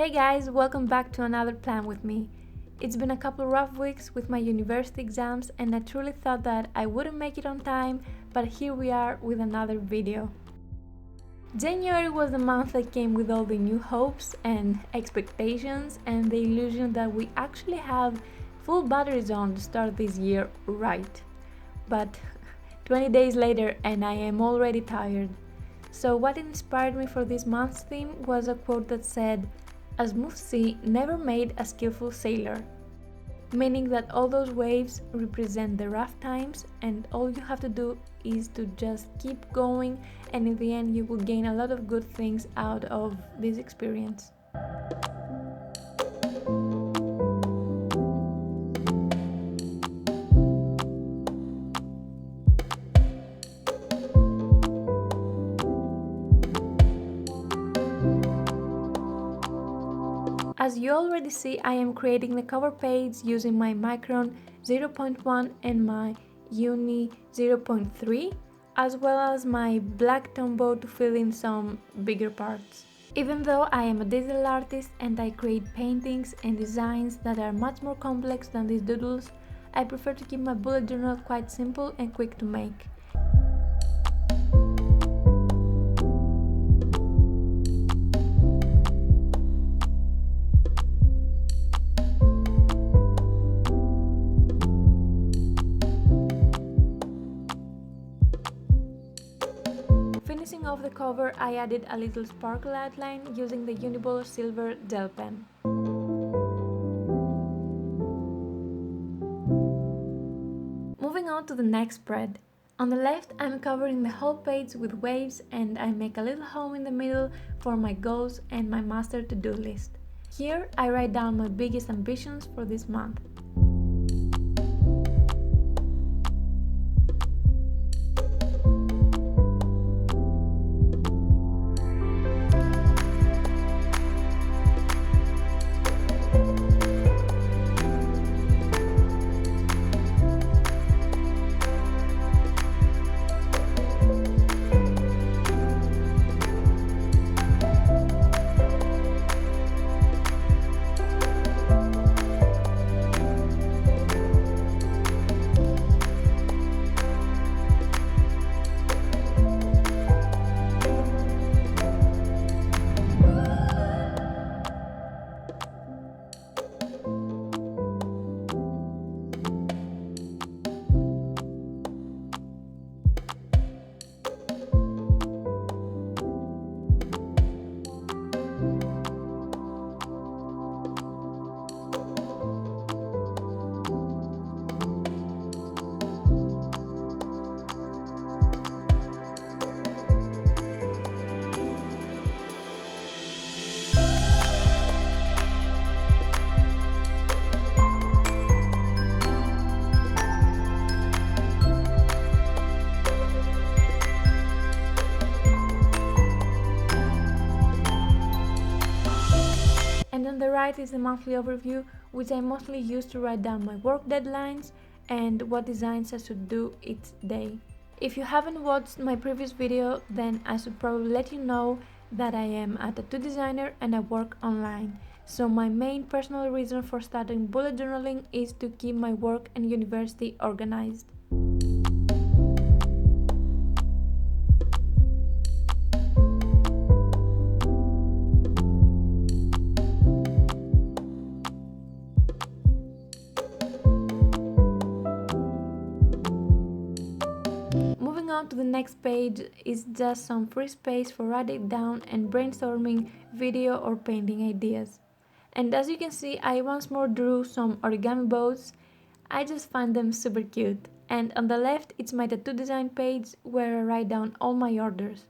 Hey guys, welcome back to another plan with me. It's been a couple rough weeks with my university exams and I truly thought that I wouldn't make it on time, but here we are with another video. January was the month that came with all the new hopes and expectations and the illusion that we actually have full batteries on to start this year right. But 20 days later and I am already tired. So what inspired me for this month's theme was a quote that said, "A smooth sea never made a skillful sailor," meaning that all those waves represent the rough times and all you have to do is to just keep going, and in the end you will gain a lot of good things out of this experience. As you already see, I am creating the cover page using my Micron 0.1 and my Uni 0.3, as well as my black Tombow to fill in some bigger parts. Even though I am a digital artist and I create paintings and designs that are much more complex than these doodles, I prefer to keep my bullet journal quite simple and quick to make. Finishing off the cover, I added a little sparkle outline using the Uniball Silver gel pen. Moving on to the next spread. On the left, I'm covering the whole page with waves and I make a little home in the middle for my goals and my master to-do list. Here, I write down my biggest ambitions for this month. And on the right is the monthly overview, which I mostly use to write down my work deadlines and what designs I should do each day. If you haven't watched my previous video, then I should probably let you know that I am a tattoo designer and I work online. So my main personal reason for starting bullet journaling is to keep my work and university organized. Moving on to the next page is just some free space for writing down and brainstorming video or painting ideas. And as you can see, I once more drew some origami boats. I just find them super cute. And on the left, it's my tattoo design page where I write down all my orders.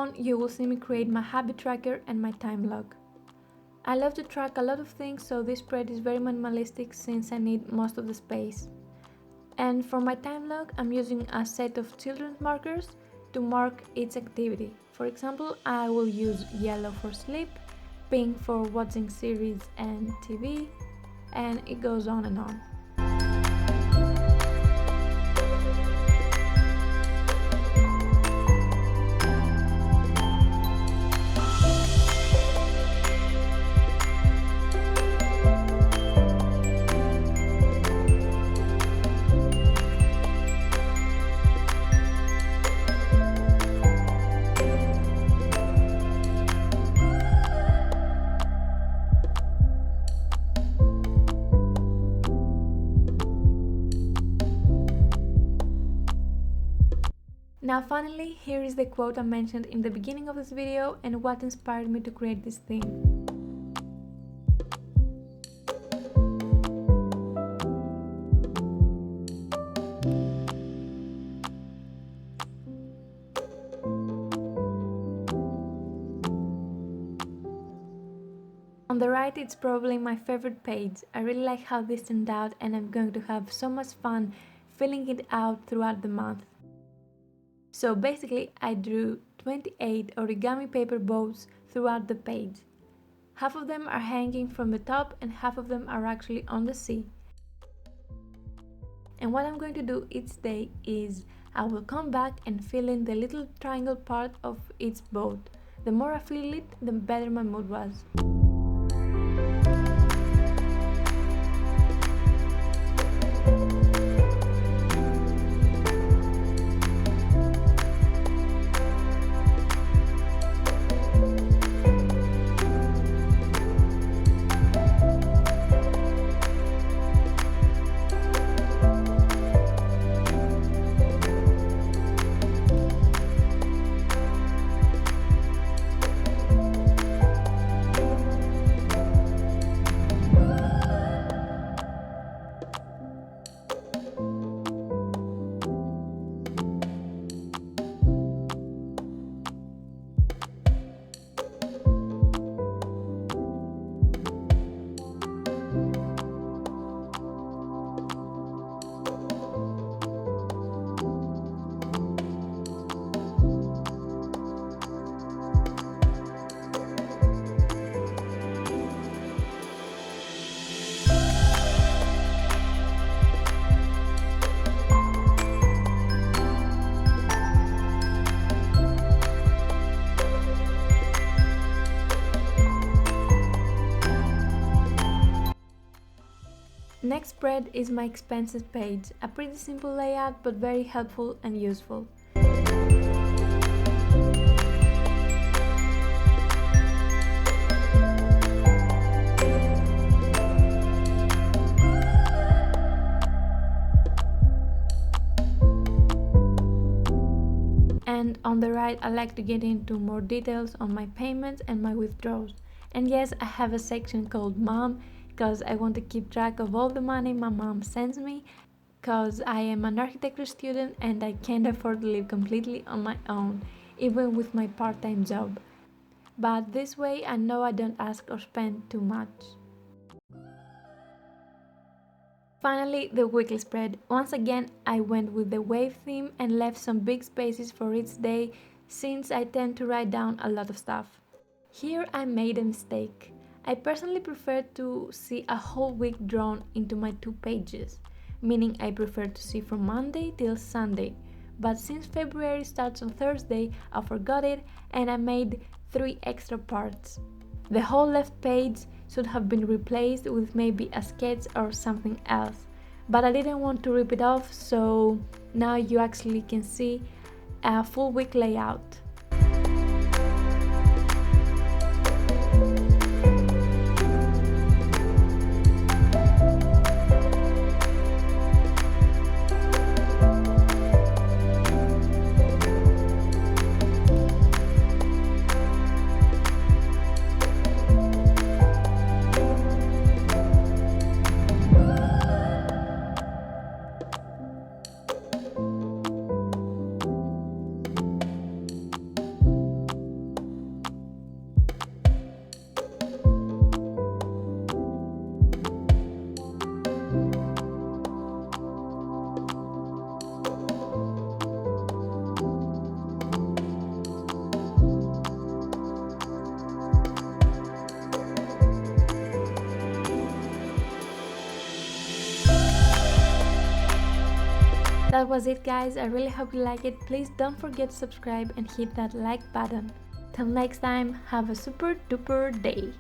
on, you will see me create my habit tracker and my time log. I love to track a lot of things, so this spread is very minimalistic since I need most of the space. And for my time log, I'm using a set of children's markers to mark each activity. For example, I will use yellow for sleep, pink for watching series and TV, and it goes on and on. Now finally, here is the quote I mentioned in the beginning of this video and what inspired me to create this theme. On the right, it's probably my favorite page. I really like how this turned out and I'm going to have so much fun filling it out throughout the month. So basically, I drew 28 origami paper boats throughout the page. Half of them are hanging from the top and half of them are actually on the sea. And what I'm going to do each day is I will come back and fill in the little triangle part of each boat. The more I fill it, the better my mood was. Next spread is my expenses page, a pretty simple layout but very helpful and useful. And on the right, I like to get into more details on my payments and my withdrawals. And yes, I have a section called Mom, because I want to keep track of all the money my mom sends me, because I am an architecture student and I can't afford to live completely on my own, even with my part-time job. But this way I know I don't ask or spend too much. Finally, the weekly spread. Once again, I went with the wave theme and left some big spaces for each day since I tend to write down a lot of stuff. Here I made a mistake. I personally prefer to see a whole week drawn into my 2 pages, meaning I prefer to see from Monday till Sunday. But since February starts on Thursday, I forgot it and I made 3 extra parts. The whole left page should have been replaced with maybe a sketch or something else, but I didn't want to rip it off, so now you actually can see a full week layout. That was it, guys. I really hope you like it. Please don't forget to subscribe and hit that like button. Till next time, have a super duper day.